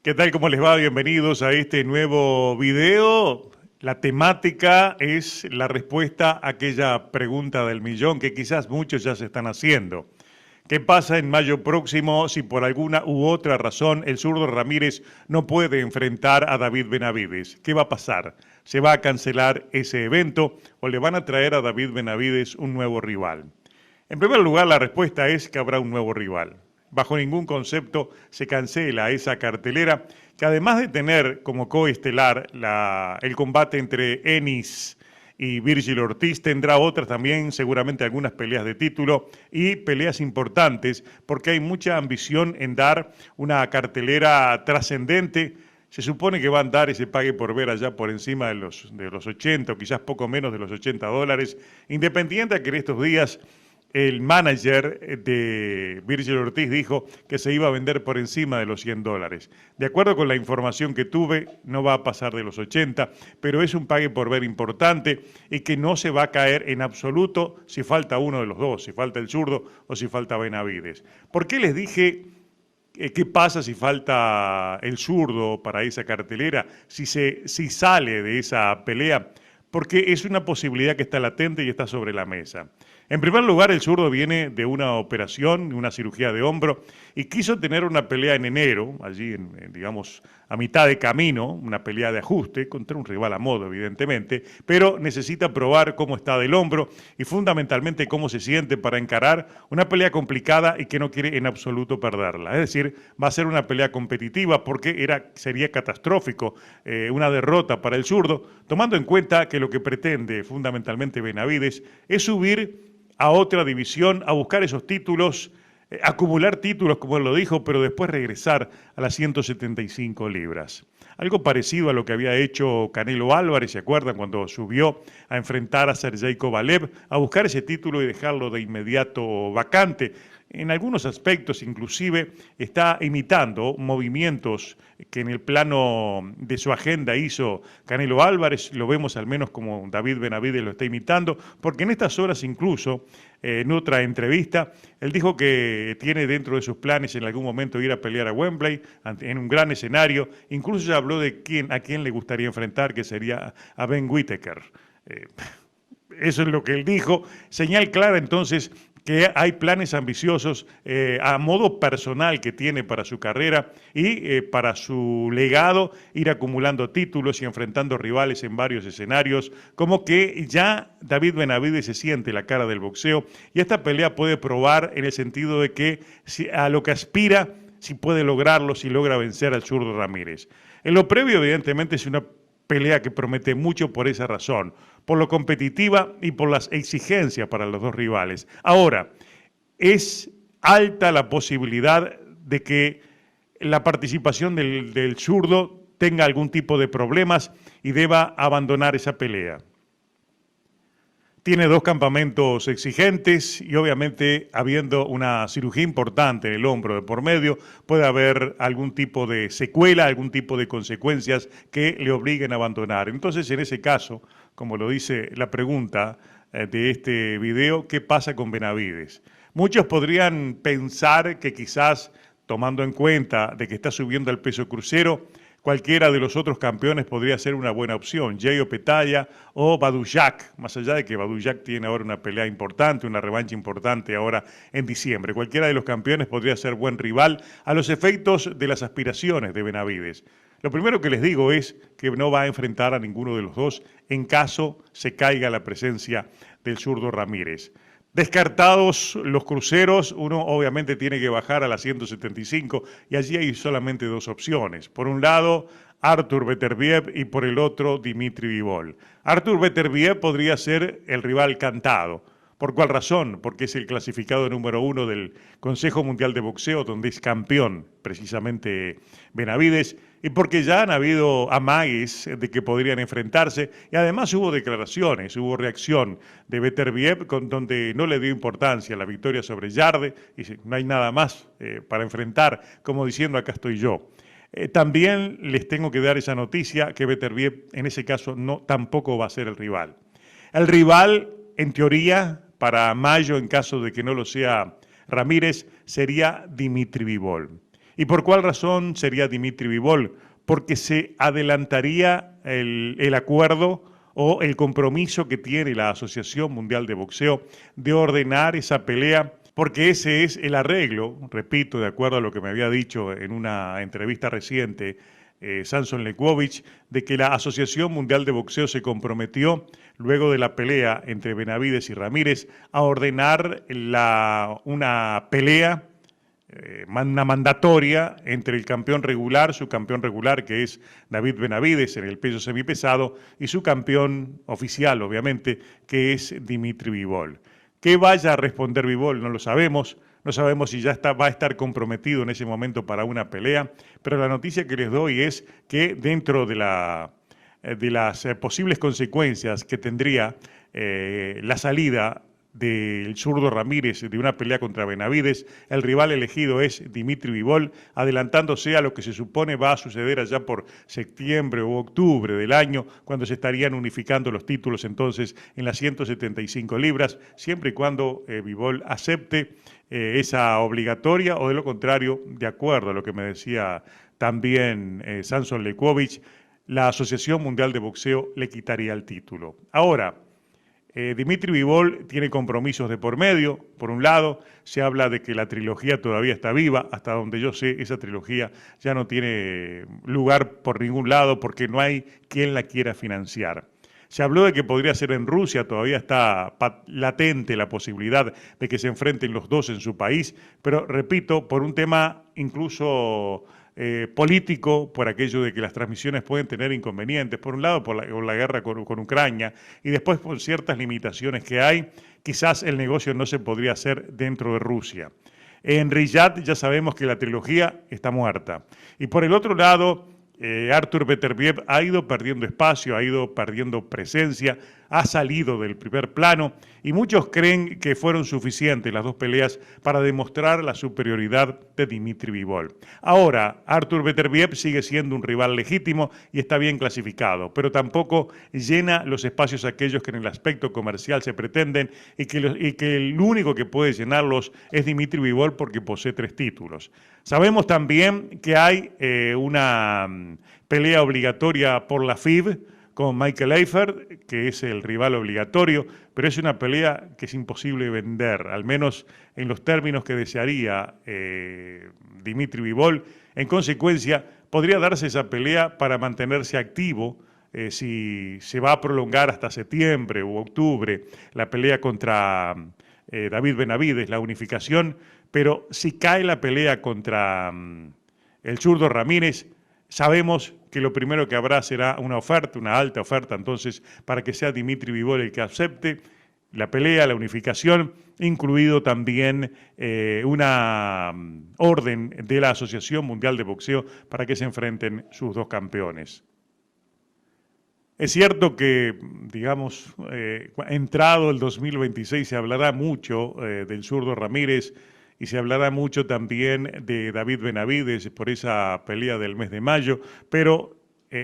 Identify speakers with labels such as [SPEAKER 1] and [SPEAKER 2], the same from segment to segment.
[SPEAKER 1] ¿Qué tal? ¿Cómo les va? Bienvenidos a este nuevo video. La temática es la respuesta a aquella pregunta del millón que quizás muchos ya se están haciendo. ¿Qué pasa en mayo próximo si por alguna u otra razón el zurdo Ramírez no puede enfrentar a David Benavides? ¿Qué va a pasar? ¿Se va a cancelar ese evento o le van a traer a David Benavides un nuevo rival? En primer lugar, la respuesta es que habrá un nuevo rival. Bajo ningún concepto se cancela esa cartelera que, además de tener como coestelar el combate entre Enis y Virgil Ortiz, tendrá otras también, seguramente algunas peleas de título y peleas importantes, porque hay mucha ambición en dar una cartelera trascendente. Se supone que van a dar ese pague por ver allá por encima de los 80 o quizás poco menos de los $80, independiente a que en estos días el manager de Virgil Ortiz dijo que se iba a vender por encima de los $100. De acuerdo con la información que tuve, no va a pasar de los 80, pero es un pague por ver importante y que no se va a caer en absoluto si falta uno de los dos, si falta el zurdo o si falta Benavides. ¿Por qué les dije qué pasa si falta el zurdo para esa cartelera, si sale de esa pelea? Porque es una posibilidad que está latente y está sobre la mesa. En primer lugar, el zurdo viene de una operación, una cirugía de hombro, y quiso tener una pelea en enero, allí, digamos, a mitad de camino, una pelea de ajuste, contra un rival a modo, evidentemente, pero necesita probar cómo está del hombro y fundamentalmente cómo se siente para encarar una pelea complicada y que no quiere en absoluto perderla. Es decir, va a ser una pelea competitiva porque sería catastrófico una derrota para el zurdo, tomando en cuenta que lo que pretende fundamentalmente Benavides es subir a otra división, a buscar esos títulos, acumular títulos, como él lo dijo, pero después regresar a las 175 libras. Algo parecido a lo que había hecho Canelo Álvarez, ¿se acuerdan? Cuando subió a enfrentar a Sergey Kovalev, a buscar ese título y dejarlo de inmediato vacante. En algunos aspectos, inclusive, está imitando movimientos que en el plano de su agenda hizo Canelo Álvarez, lo vemos al menos como David Benavides lo está imitando, porque en estas horas incluso, en otra entrevista, él dijo que tiene dentro de sus planes en algún momento ir a pelear a Wembley, en un gran escenario, incluso ya habló de a quién le gustaría enfrentar, que sería a Ben Whittaker. Eso es lo que él dijo, señal clara entonces que hay planes ambiciosos a modo personal que tiene para su carrera y para su legado, ir acumulando títulos y enfrentando rivales en varios escenarios, como que ya David Benavides se siente la cara del boxeo y esta pelea puede probar en el sentido de que a lo que aspira, si puede lograrlo, si logra vencer al zurdo Ramírez. En lo previo, evidentemente, es una pelea que promete mucho por esa razón, por lo competitiva y por las exigencias para los dos rivales. Ahora, es alta la posibilidad de que la participación del zurdo tenga algún tipo de problemas y deba abandonar esa pelea. Tiene dos campamentos exigentes y obviamente habiendo una cirugía importante en el hombro de por medio, puede haber algún tipo de secuela, algún tipo de consecuencias que le obliguen a abandonar. Entonces, en ese caso, como lo dice la pregunta de este video, ¿qué pasa con Benavides? Muchos podrían pensar que quizás, tomando en cuenta de que está subiendo al peso crucero, cualquiera de los otros campeones podría ser una buena opción, Jay Opetaia o Badoujac, más allá de que Badoujac tiene ahora una pelea importante, una revancha importante ahora en diciembre. Cualquiera de los campeones podría ser buen rival a los efectos de las aspiraciones de Benavides. Lo primero que les digo es que no va a enfrentar a ninguno de los dos en caso se caiga la presencia del zurdo Ramírez. Descartados los cruceros, uno obviamente tiene que bajar a las 175 y allí hay solamente dos opciones. Por un lado, Artur Beterbiev y por el otro, Dimitri Bivol. Artur Beterbiev podría ser el rival cantado. ¿Por cuál razón? Porque es el clasificado número 1 del Consejo Mundial de Boxeo, donde es campeón precisamente Benavides, y porque ya han habido amagues de que podrían enfrentarse, y además hubo declaraciones, hubo reacción de Beterbiev, donde no le dio importancia a la victoria sobre Yarde, y dice, no hay nada más para enfrentar, como diciendo, acá estoy yo. También les tengo que dar esa noticia que Beterbiev en ese caso tampoco va a ser el rival. El rival, en teoría, para mayo, en caso de que no lo sea Ramírez, sería Dimitri Bivol. ¿Y por cuál razón sería Dimitri Bivol? Porque se adelantaría el acuerdo o el compromiso que tiene la Asociación Mundial de Boxeo de ordenar esa pelea, porque ese es el arreglo, repito, de acuerdo a lo que me había dicho en una entrevista reciente Samson Lekowicz, de que la Asociación Mundial de Boxeo se comprometió, luego de la pelea entre Benavides y Ramírez, a ordenar una pelea una mandatoria entre el campeón regular, su campeón regular que es David Benavides en el peso semipesado y su campeón oficial obviamente que es Dimitri Bivol. ¿Qué vaya a responder Bivol? No lo sabemos, no sabemos si ya va a estar comprometido en ese momento para una pelea, pero la noticia que les doy es que dentro de las posibles consecuencias que tendría la salida del zurdo Ramírez de una pelea contra Benavides, el rival elegido es Dimitri Bivol, adelantándose a lo que se supone va a suceder allá por septiembre o octubre del año, cuando se estarían unificando los títulos entonces en las 175 libras, siempre y cuando Bivol acepte esa obligatoria o de lo contrario, de acuerdo a lo que me decía también Samson Lekowicz, la Asociación Mundial de Boxeo le quitaría el título. Ahora, Dimitri Bivol tiene compromisos de por medio. Por un lado, se habla de que la trilogía todavía está viva. Hasta donde yo sé, esa trilogía ya no tiene lugar por ningún lado porque no hay quien la quiera financiar. Se habló de que podría ser en Rusia, todavía está latente la posibilidad de que se enfrenten los dos en su país, pero repito, por un tema incluso político, por aquello de que las transmisiones pueden tener inconvenientes, por un lado por la guerra con Ucrania y después por ciertas limitaciones que hay, quizás el negocio no se podría hacer dentro de Rusia. En Riyadh ya sabemos que la trilogía está muerta. Y por el otro lado, Artur Beterbiev ha ido perdiendo espacio, ha ido perdiendo presencia, ha salido del primer plano y muchos creen que fueron suficientes las dos peleas para demostrar la superioridad de Dimitri Bivol. Ahora, Artur Beterbiev sigue siendo un rival legítimo y está bien clasificado, pero tampoco llena los espacios aquellos que en el aspecto comercial se pretenden y que el único que puede llenarlos es Dimitri Bivol porque posee 3 títulos. Sabemos también que hay una pelea obligatoria por la FIB con Michael Eifert, que es el rival obligatorio, pero es una pelea que es imposible vender, al menos en los términos que desearía Dimitri Bivol. En consecuencia, podría darse esa pelea para mantenerse activo si se va a prolongar hasta septiembre u octubre la pelea contra David Benavides, la unificación, pero si cae la pelea contra el zurdo Ramírez, sabemos que lo primero que habrá será una oferta, una alta oferta, entonces, para que sea Dimitri Bivol el que acepte la pelea, la unificación, incluido también una orden de la Asociación Mundial de Boxeo para que se enfrenten sus dos campeones. Es cierto que, digamos, entrado el 2026 se hablará mucho del zurdo Ramírez y se hablará mucho también de David Benavides por esa pelea del mes de mayo, pero,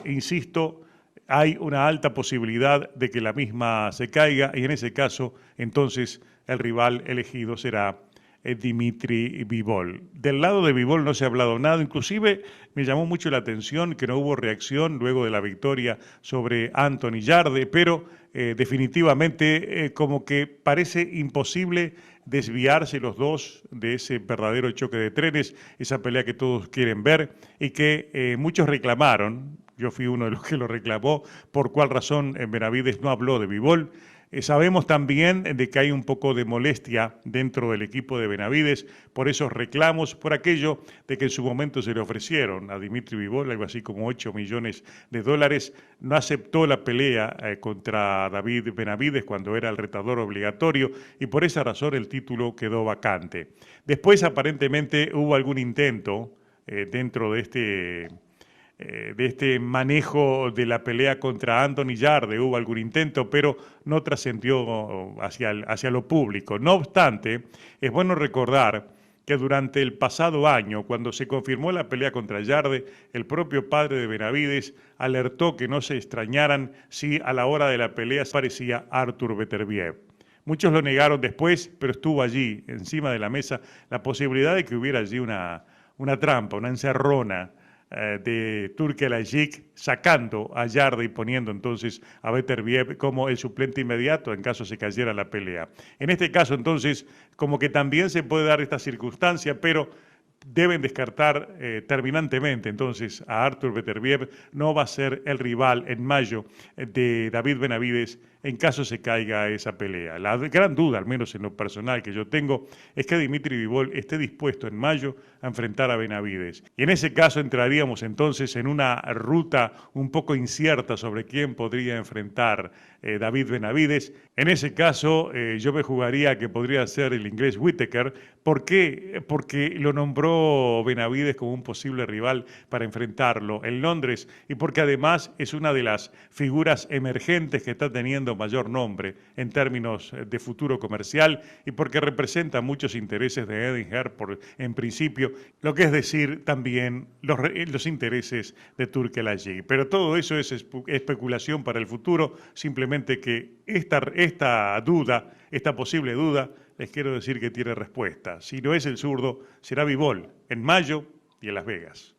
[SPEAKER 1] insisto, hay una alta posibilidad de que la misma se caiga y en ese caso, entonces, el rival elegido será Dimitri Bivol. Del lado de Bivol no se ha hablado nada, inclusive me llamó mucho la atención que no hubo reacción luego de la victoria sobre Anthony Yarde, pero definitivamente como que parece imposible desviarse los dos de ese verdadero choque de trenes, esa pelea que todos quieren ver y que muchos reclamaron. Yo fui uno de los que lo reclamó, por cuál razón Benavides no habló de Bivol. Sabemos también de que hay un poco de molestia dentro del equipo de Benavides por esos reclamos, por aquello de que en su momento se le ofrecieron a Dimitri Bivol algo así como 8 millones de dólares. No aceptó la pelea contra David Benavides cuando era el retador obligatorio y por esa razón el título quedó vacante. Después aparentemente hubo algún intento dentro de este manejo de la pelea contra Anthony Yarde, hubo algún intento, pero no trascendió hacia lo público. No obstante, es bueno recordar que durante el pasado año, cuando se confirmó la pelea contra Yarde, el propio padre de Benavides alertó que no se extrañaran si a la hora de la pelea aparecía Artur Beterbiev. Muchos lo negaron después, pero estuvo allí, encima de la mesa, la posibilidad de que hubiera allí una una trampa, una encerrona de Turkelajik, sacando a Yarde y poniendo entonces a Beterbiev como el suplente inmediato en caso se cayera la pelea. En este caso entonces como que también se puede dar esta circunstancia, pero deben descartar terminantemente entonces a Artur Beterbiev, no va a ser el rival en mayo de David Benavides en caso se caiga esa pelea. La gran duda, al menos en lo personal que yo tengo, es que Dimitri Bivol esté dispuesto en mayo a enfrentar a Benavides. Y en ese caso entraríamos entonces en una ruta un poco incierta sobre quién podría enfrentar David Benavides. En ese caso yo me jugaría que podría ser el inglés Whittaker. ¿Por qué? Porque lo nombró Benavides como un posible rival para enfrentarlo en Londres y porque además es una de las figuras emergentes que está teniendo mayor nombre en términos de futuro comercial y porque representa muchos intereses de Eddie Hearn en principio, lo que es decir también los intereses de Turkelajik. Pero todo eso es especulación para el futuro, simplemente que esta duda, esta posible duda, les quiero decir que tiene respuesta. Si no es el zurdo, será Bivol en mayo y en Las Vegas.